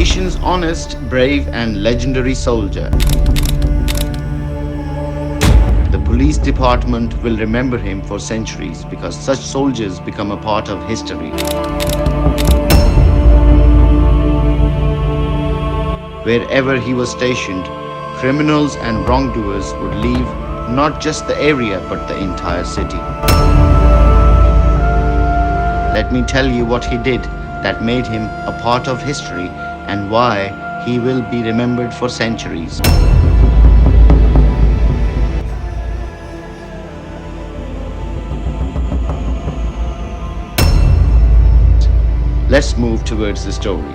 nation's honest, brave, and legendary soldier. The police department will remember him for centuries because such soldiers become a part of history. Wherever he was stationed, criminals and wrongdoers would leave not just the area but the entire city. Let me tell you what he did that made him a part of history and why he will be remembered for centuries. Let's move towards the story.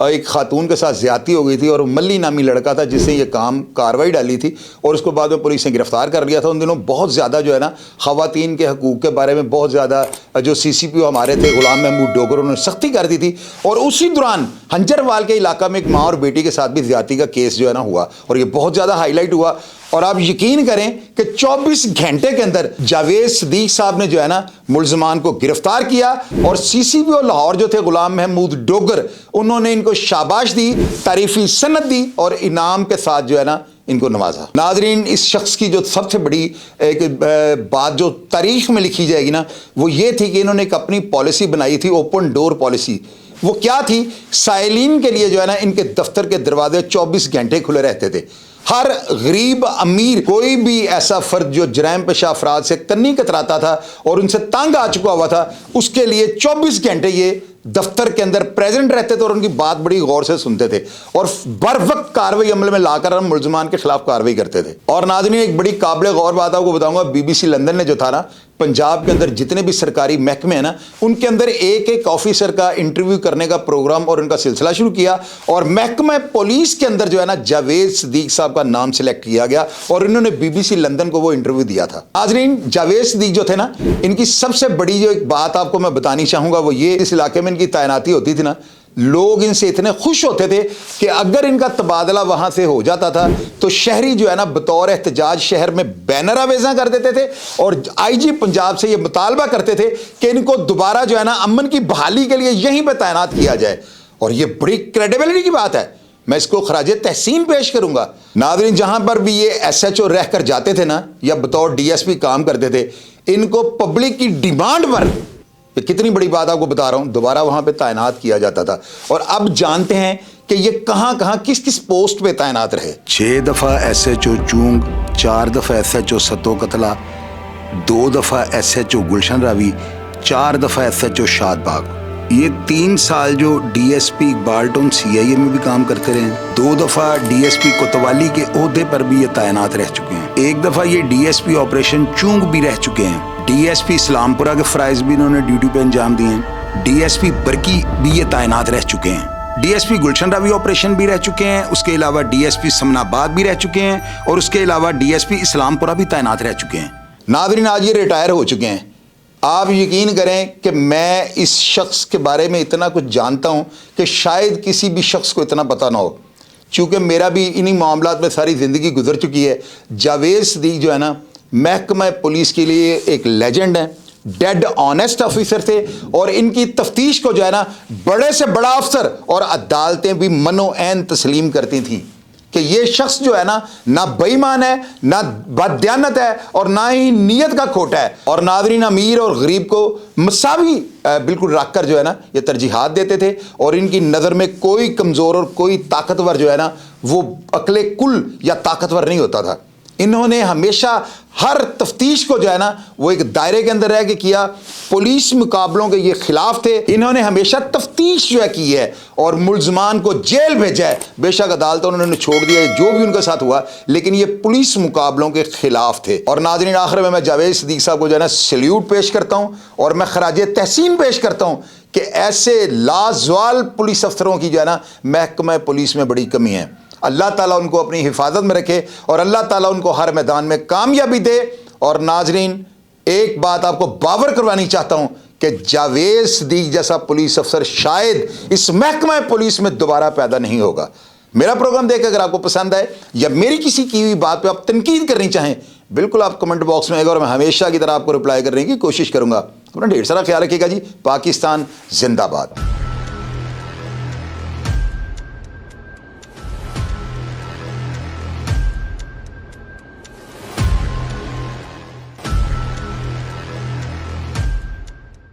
ایک خاتون کے ساتھ زیادتی ہو گئی تھی اور ملی نامی لڑکا تھا جس نے یہ کارروائی ڈالی تھی اور اس کو بعد میں پولیس نے گرفتار کر لیا تھا. ان دنوں بہت زیادہ جو ہے نا خواتین کے حقوق کے بارے میں بہت زیادہ جو CCPO ہمارے تھے غلام محمود ڈوگر انہوں نے سختی کر دی تھی اور اسی دوران ہنجروال کے علاقہ میں ایک ماں اور بیٹی کے ساتھ بھی زیادتی کا کیس جو ہے نا ہوا اور یہ بہت زیادہ ہائی لائٹ ہوا. اور آپ یقین کریں کہ 24 گھنٹے کے اندر جاوید صدیق صاحب نے جو ہے نا ملزمان کو گرفتار کیا اور CCPO لاہور جو تھے غلام محمود ڈوگر انہوں نے ان کو شاباش دی, تعریفی سند دی اور انعام کے ساتھ جو ہے نا ان کو نوازا. ناظرین, اس شخص کی جو سب سے بڑی ایک بات جو تاریخ میں لکھی جائے گی نا وہ یہ تھی کہ انہوں نے ایک اپنی پالیسی بنائی تھی, اوپن ڈور پالیسی. وہ کیا تھی؟ سائلین کے لیے جو ہے نا ان کے دفتر کے دروازے 24 گھنٹے کھلے رہتے تھے. ہر غریب امیر کوئی بھی ایسا فرد جو جرائم پیشہ افراد سے کنی کتراتا تھا اور ان سے تنگ آ چکا ہوا تھا اس کے لیے 24 گھنٹے یہ دفتر کے اندر پریزنٹ رہتے تھے اور ان کی بات بڑی غور سے سنتے تھے اور بر وقت کارروائی عمل میں لا کر ہم ملزمان کے خلاف کارروائی کرتے تھے. اور ناظرین, ایک بڑی قابل غور بات آپ کو بتاؤں گا, BBC لندن نے جو تھا نا پنجاب کے اندر جتنے بھی سرکاری محکمے ہیں نا ان کے اندر ایک آفیسر کا انٹرویو کرنے کا پروگرام اور ان کا سلسلہ شروع کیا اور محکمہ پولیس کے اندر جو ہے نا جاوید صدیق صاحب کا نام سلیکٹ کیا گیا اور انہوں نے BBC لندن کو وہ انٹرویو دیا تھا. ناظرین, جاوید صدیق جو تھے نا ان کی سب سے بڑی جو ایک بات آپ کو میں بتانی چاہوں گا وہ یہ, اس علاقے میں ان کی تعیناتی ہوتی تھی نا لوگ ان سے اتنے خوش ہوتے تھے کہ اگر ان کا تبادلہ وہاں سے ہو جاتا تھا تو شہری جو ہے نا بطور احتجاج شہر میں بینر آویزاں کر دیتے تھے اور IG پنجاب سے یہ مطالبہ کرتے تھے کہ ان کو دوبارہ جو ہے نا امن کی بحالی کے لیے یہیں پہ تعینات کیا جائے. اور یہ بڑی کریڈیبلٹی کی بات ہے, میں اس کو خراج تحسین پیش کروں گا. ناظرین, جہاں پر بھی یہ SHO رہ کر جاتے تھے نا یا بطور DSP کام کرتے تھے ان کو پبلک کی ڈیمانڈ پر, یہ کتنی بڑی بات آپ کو بتا رہا ہوں, دوبارہ وہاں پہ تعینات کیا جاتا تھا. اور اب جانتے ہیں کہ یہ کہاں کہاں کس کس پوسٹ پہ تعینات رہے. 6 دفعہ SHO چونگ, 4 دفعہ SHO ستو قتلہ, 2 دفعہ SHO گلشن راوی, 4 دفعہ SHO شاد باغ. یہ 3 سال جو DSP اقبال ٹون CIA میں بھی کام کرتے رہے, 2 دفعہ DSP کوتوالی کے عہدے پر بھی یہ تعینات رہ چکے ہیں, 1 دفعہ یہ DSP آپریشن چونگ بھی رہ چکے ہیں, DSP اسلام پورہ کے فرائض بھی انہوں نے ڈیوٹی پہ انجام دیے ہیں, DSP برکی بھی یہ تعینات رہ چکے ہیں, DSP گلشن راوی آپریشن بھی رہ چکے ہیں, اس کے علاوہ DSP سمن آباد بھی رہ چکے ہیں اور اس کے علاوہ DSP اسلام پورہ بھی تعینات رہ چکے ہیں. ناظرین, آج یہ ریٹائر ہو چکے ہیں. آپ یقین کریں کہ میں اس شخص کے بارے میں اتنا کچھ جانتا ہوں کہ شاید کسی بھی شخص کو اتنا پتہ نہ ہو, چونکہ میرا بھی انہی معاملات میں ساری زندگی گزر چکی ہے. جاوید صدیق جو ہے نا محکمہ پولیس کے لیے ایک لیجنڈ ہیں, ڈیڈ آنیسٹ آفیسر تھے اور ان کی تفتیش کو جو ہے نا بڑے سے بڑا افسر اور عدالتیں بھی منو عین تسلیم کرتی تھیں کہ یہ شخص جو ہے نا نہ بے ایمان ہے, نہ بددیانت ہے اور نہ ہی نیت کا کھوٹا ہے. اور ناظرین, امیر اور غریب کو مساوی بالکل رکھ کر جو ہے نا یہ ترجیحات دیتے تھے اور ان کی نظر میں کوئی کمزور اور کوئی طاقتور جو ہے نا وہ عقل کل یا طاقتور نہیں ہوتا تھا. انہوں نے ہمیشہ ہر تفتیش کو جو ہے نا وہ ایک دائرے کے اندر رہ کے کیا, پولیس مقابلوں کے یہ خلاف تھے. انہوں نے ہمیشہ تفتیش جو ہے کی ہے اور ملزمان کو جیل بھیجا ہے. بے شک عدالتوں انہوں نے چھوڑ دیا جو بھی ان کے ساتھ ہوا, لیکن یہ پولیس مقابلوں کے خلاف تھے. اور ناظرین, آخر میں جاوید صدیق صاحب کو جو ہے نا سلیوٹ پیش کرتا ہوں اور میں خراج تحسین پیش کرتا ہوں کہ ایسے لازوال پولیس افسروں کی جو ہے نا محکمہ پولیس میں بڑی کمی ہے. اللہ تعالیٰ ان کو اپنی حفاظت میں رکھے اور اللہ تعالیٰ ان کو ہر میدان میں کامیابی دے. اور ناظرین, ایک بات آپ کو باور کروانی چاہتا ہوں کہ جاوید صدیق جیسا پولیس افسر شاید اس محکمہ پولیس میں دوبارہ پیدا نہیں ہوگا. میرا پروگرام دیکھ اگر آپ کو پسند آئے یا میری کسی کی ہوئی بات پہ آپ تنقید کرنی چاہیں, بالکل آپ کمنٹ باکس میں آئے گا اور میں ہمیشہ کی طرح آپ کو رپلائی کرنے کی کوشش کروں گا. اپنا ڈھیر سارا خیال رکھیے گا جی. پاکستان زندہ باد.